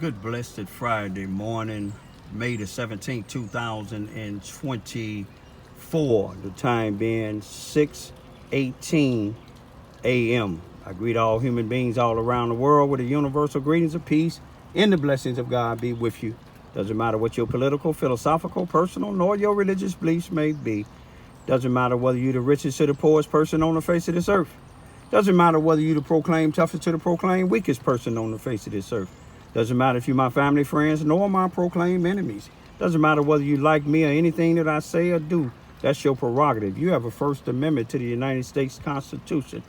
Good blessed Friday morning, May the 17th, 2024. The time being 6:18 a.m. I greet all human beings all around the world with the universal greetings of peace and the blessings of God be with you. Doesn't matter what your political, philosophical, personal, nor your religious beliefs may be. Doesn't matter whether you're the richest or the poorest person on the face of this earth. Doesn't matter whether you're the proclaimed toughest or the proclaimed weakest person on the face of this earth. Doesn't matter if you're my family, friends, nor my proclaimed enemies. Doesn't matter whether you like me or anything that I say or do. That's your prerogative. You have a First Amendment to the United States Constitution.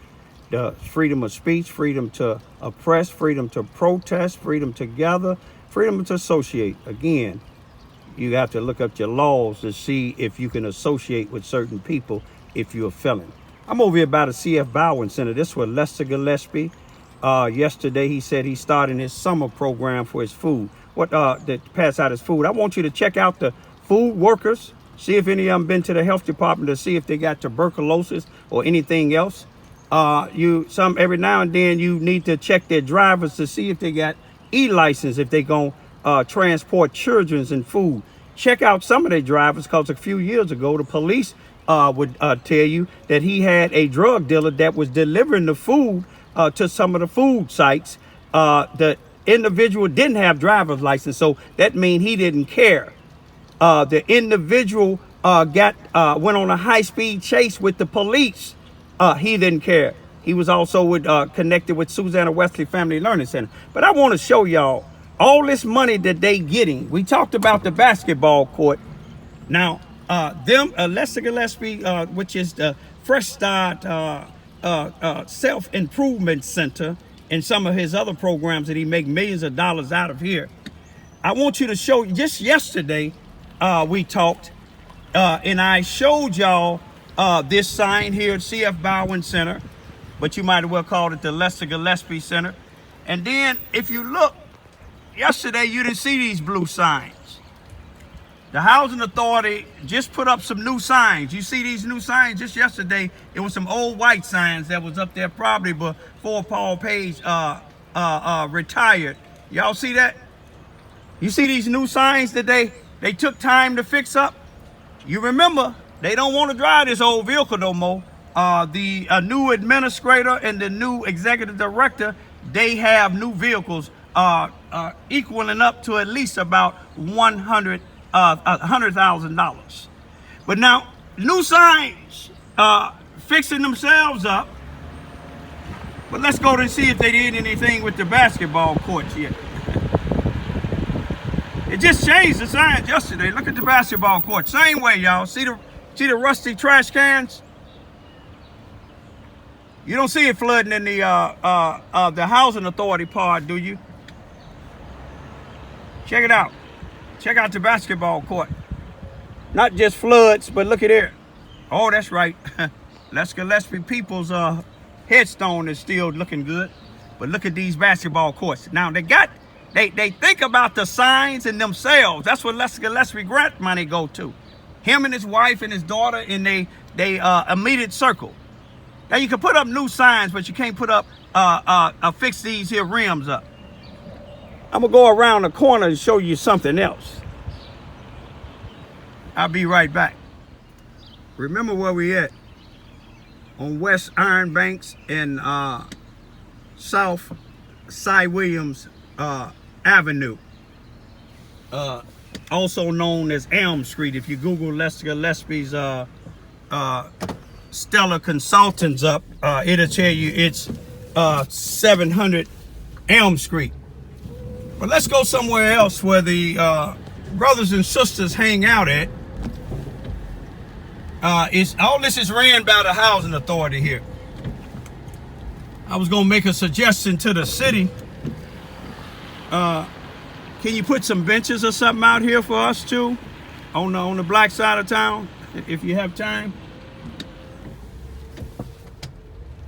The freedom of speech, freedom to oppress, freedom to protest, freedom to gather, freedom to associate. Again, you have to look up your laws to see if you can associate with certain people if you're a felon. I'm over here by the C.F. Bowen Center. This was Lester Gillespie. Yesterday, he said he's starting his summer program for his food. To pass out his food. I want you to check out the food workers. See if any of them been to the health department to see if they got tuberculosis or anything else. Every now and then you need to check their drivers to see if they got e-license, if they gonna transport children's and food. Check out some of their drivers, because a few years ago the police would tell you that he had a drug dealer that was delivering the food to some of the food sites. The individual didn't have driver's license, so that means he didn't care. The individual went on a high-speed chase with the police. He didn't care. He was also connected with Susanna Wesley Family Learning Center. But I want to show y'all all this money that they getting. We talked about the basketball court. Now, Lester Gillespie, which is the Fresh Start Self-Improvement Center, and some of his other programs that he make millions of dollars out of here. I want you to show, just yesterday we talked and I showed y'all this sign here at C.F. Bowen Center, but you might as well call it the Lester Gillespie Center. And then if you look, yesterday you didn't see these blue signs. The Housing Authority just put up some new signs. You see these new signs? Just yesterday, it was some old white signs that was up there probably before Paul Page retired. Y'all see that? You see these new signs that they took time to fix up? You remember, they don't want to drive this old vehicle no more. The new administrator and the new executive director, they have new vehicles equaling up to at least about $100,000. But now, new signs fixing themselves up. But let's go to see if they did anything with the basketball courts yet. It just changed the signs yesterday. Look at the basketball court. Same way, y'all. See the rusty trash cans? You don't see it flooding in the Housing Authority part, do you? Check it out. Check out the basketball court. Not just floods, but look at here. Oh, that's right. Lester Gillespie people's headstone is still looking good. But look at these basketball courts. Now they think about the signs and themselves. That's what Lester Gillespie grant money go to. Him and his wife and his daughter in they immediate circle. Now you can put up new signs, but you can't put up fix these here rims up. I'm gonna go around the corner and show you something else. I'll be right back. Remember where we at? On West Iron Banks and South Cy Williams Avenue. Also known as Elm Street. If you Google Lester Gillespie's Stellar Consultants up, it'll tell you it's 700 Elm Street. But let's go somewhere else where the brothers and sisters hang out at. All this is ran by the Housing Authority here. I was gonna make a suggestion to the city. Can you put some benches or something out here for us too, on the black side of town, if you have time?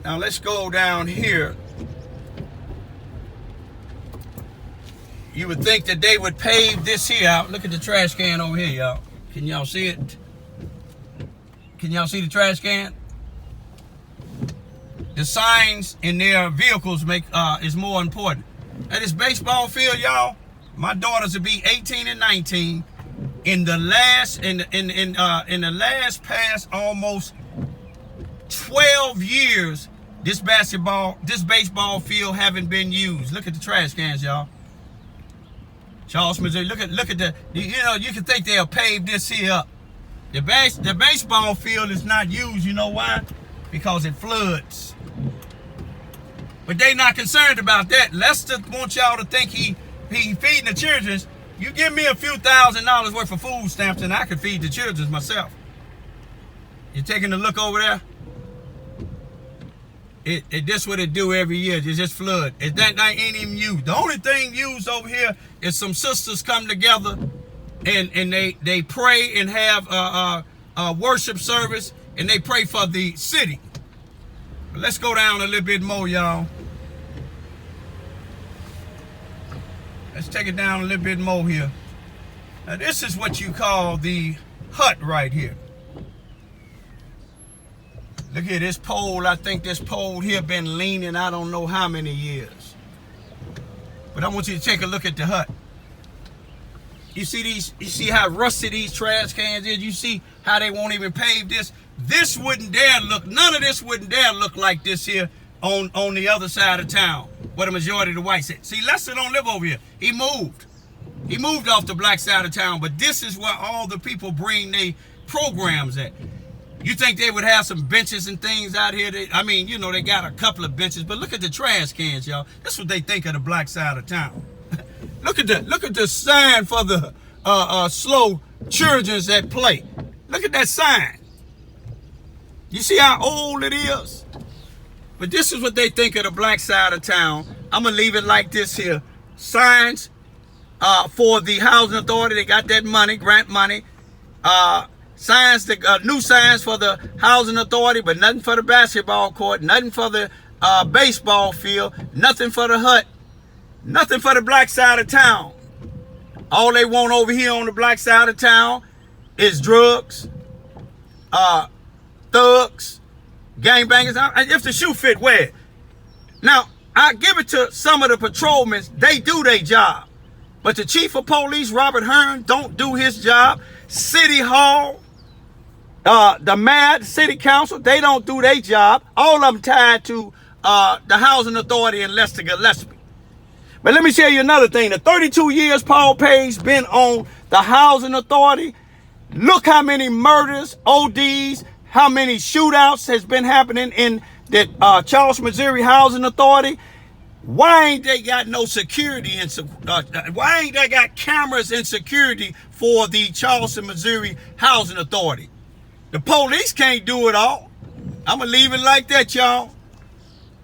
Now let's go down here. You would think that they would pave this here out. Look at the trash can over here, y'all. Can y'all see it? Can y'all see the trash can? The signs in their vehicles is more important. At this baseball field, y'all, My daughters will be 18 and 19 in the last past almost 12 years. This baseball field haven't been used. Look at the trash cans, y'all. Charleston, Missouri. Look at the. You can think they'll pave this here up. The baseball field is not used. You know why? Because it floods. But they not concerned about that. Lester wants y'all to think he feeding the children. You give me a few $1,000s worth of food stamps and I can feed the children myself. You taking a look over there? This what it do every year. It just flood. That ain't even used. The only thing used over here is some sisters come together and they pray and have a worship service and they pray for the city. But let's go down a little bit more, y'all. Let's take it down a little bit more here. Now this is what you call the hut right here. Look at this pole. I think this pole here been leaning I don't know how many years. But I want you to take a look at the hut. You see how rusty these trash cans is? You see how they won't even pave this? This wouldn't dare look, none of this wouldn't dare look like this here on the other side of town, where the majority of the whites at. See, Lester don't live over here. He moved. He moved off the black side of town, but this is where all the people bring their programs at. You think they would have some benches and things out here? They got a couple of benches, but look at the trash cans, y'all. That's what they think of the black side of town. Look at the sign for the slow children's at play. Look at that sign. You see how old it is? But this is what they think of the black side of town. I'm gonna leave it like this here. Signs for the housing authority. They got that money, grant money. Signs, new signs for the housing authority, but nothing for the basketball court, nothing for the baseball field, nothing for the hut, nothing for the black side of town. All they want over here on the black side of town is drugs, thugs, gangbangers. If the shoe fit, wear it. Now, I give it to some of the patrolmen. They do their job. But the chief of police, Robert Hearn, don't do his job. City Hall, the mayor, the city council, they don't do their job. All of them tied to the housing authority in Lester Gillespie. But let me tell you another thing. The 32 years Paul Page been on the housing authority, look how many murders, ODs, how many shootouts has been happening in the Charleston, Missouri Housing Authority. Why ain't they got no security and why ain't they got cameras and security for the Charleston, Missouri Housing Authority? The police can't do it all. I'm gonna leave it like that, y'all.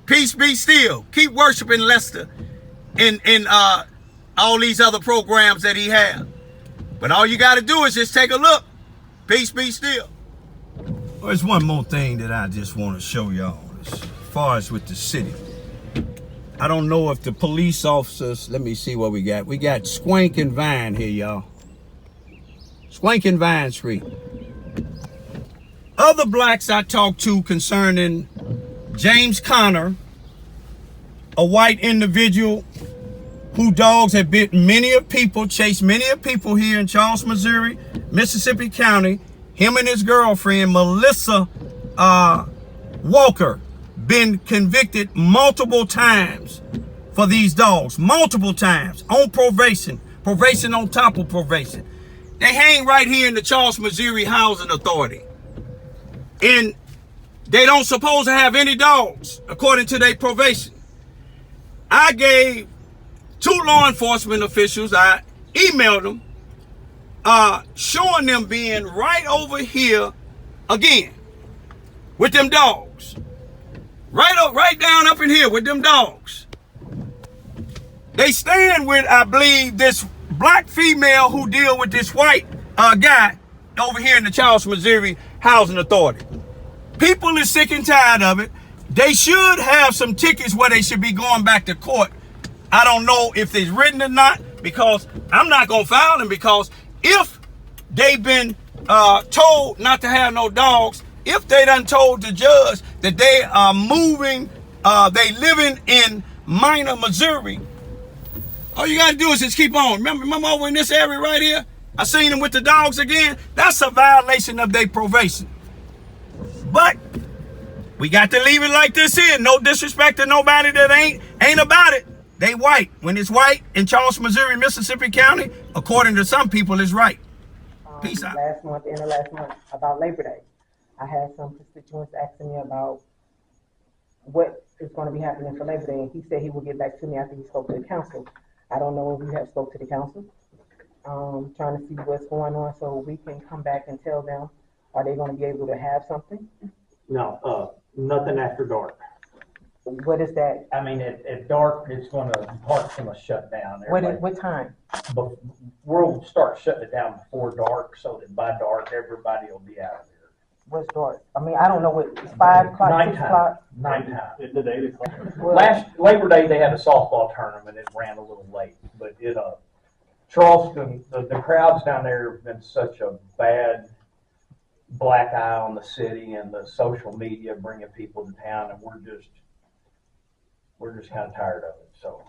Peace be still. Keep worshiping Lester in all these other programs that he has. But all you got to do is just take a look. Peace be still. There's one more thing that I just want to show y'all as far as with the city. I don't know if the police officers, let me see what we got. We got Swank and Vine here, y'all. Swank and Vine Street. Other blacks I talked to concerning James Conner, a white individual who dogs have bit many of people, chased many of people here in Charleston, Missouri, Mississippi County. Him and his girlfriend, Melissa Walker, been convicted multiple times for these dogs, multiple times, on probation on top of probation. They hang right here in the Charleston, Missouri Housing Authority. And they don't supposed to have any dogs, according to their probation. I gave 2 law enforcement officials, I emailed them, showing them being right over here again with them dogs. Right down up in here with them dogs. They stand with, I believe, this black female who deal with this white guy over here in the Charleston, Missouri Housing Authority. People are sick and tired of it. They should have some tickets where they should be going back to court. I don't know if it's written or not, because I'm not going to file them, because if they've been told not to have no dogs, if they done told the judge that they are moving, they living in Minor, Missouri, All you got to do is just keep on. Remember over in this area right here? I seen them with the dogs again. That's a violation of their probation. But we got to leave it like this here. No disrespect to nobody that ain't about it. They white. When it's white in Charleston, Missouri, Mississippi County, according to some people, it's right. Peace out. Last month, end of last month, about Labor Day, I had some constituents asking me about what is going to be happening for Labor Day, and he said he will get back to me after he spoke to the council. I don't know if we have spoke to the council. Trying to see what's going on so we can come back and tell them, are they going to be able to have something? No, nothing after dark. What is that? I mean, at dark, park's gonna shut down. What time? But we'll start shutting it down before dark, so that by dark, everybody will be out of there. What's dark? I mean, I don't know what, it's 5 o'clock, 6 o'clock? Nighttime. It's at 8 o'clock. Well, Last Labor Day, they had a softball tournament. It ran a little late, but Charleston, the crowds down there have been such a bad black eye on the city and the social media bringing people to town, and we're just kind of tired of it. So,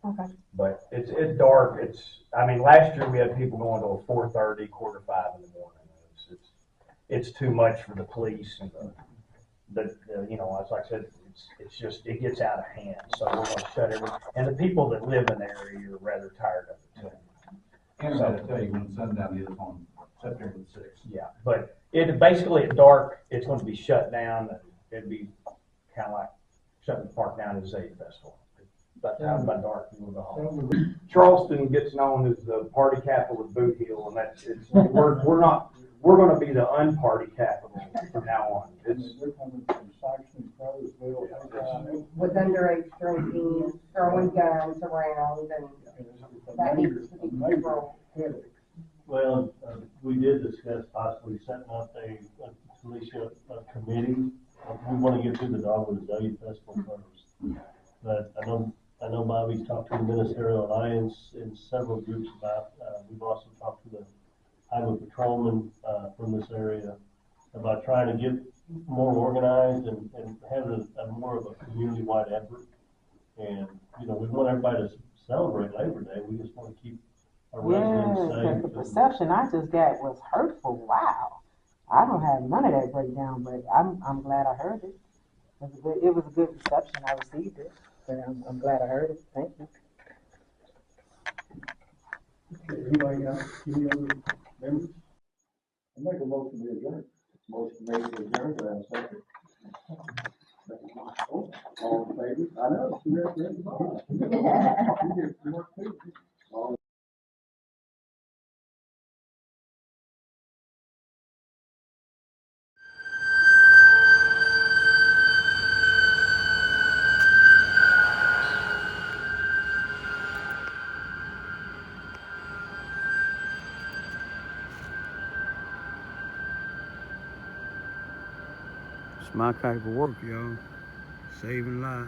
okay. but it's dark. I mean, last year we had people going to a 4:30, 4:45 in the morning. It's too much for the police and the as I said, it gets out of hand. So we're going to shut everything. And the people that live in the area are rather tired of it too. And I gotta tell you, when sundown is on September the 6th. Yeah, but it basically at dark, it's going to be shut down. And it'd be kind of like shutting the park down at the Zay Festival. But by dark, you will go home. Charleston gets known as the party capital of Boot Hill, and we're going to be the unparty capital from now on. With underage drinking, throwing guns around, and that needs to be controlled. Well, we did discuss possibly setting up a police committee. We want to get through the dog with the Zay Festival first. But I know Bobby's talked to the Ministerial Alliance in several groups about, we've also talked to the highway patrolman from this area about trying to get more organized and have a more of a community-wide effort. And, we want everybody to celebrate Labor Day. We just want to keep our residents safe. The perception I just got was hurtful. Wow. I don't have none of that breakdown, but I'm glad I heard it. It was a good reception. I received it, but I'm glad I heard it. Thank you. Okay, anybody else? Any other members? I make a motion to adjourn. Motion made to adjourn, do I have a second? All in favor? I know, you're at the bottom. All It's my type of work, y'all. Saving lives.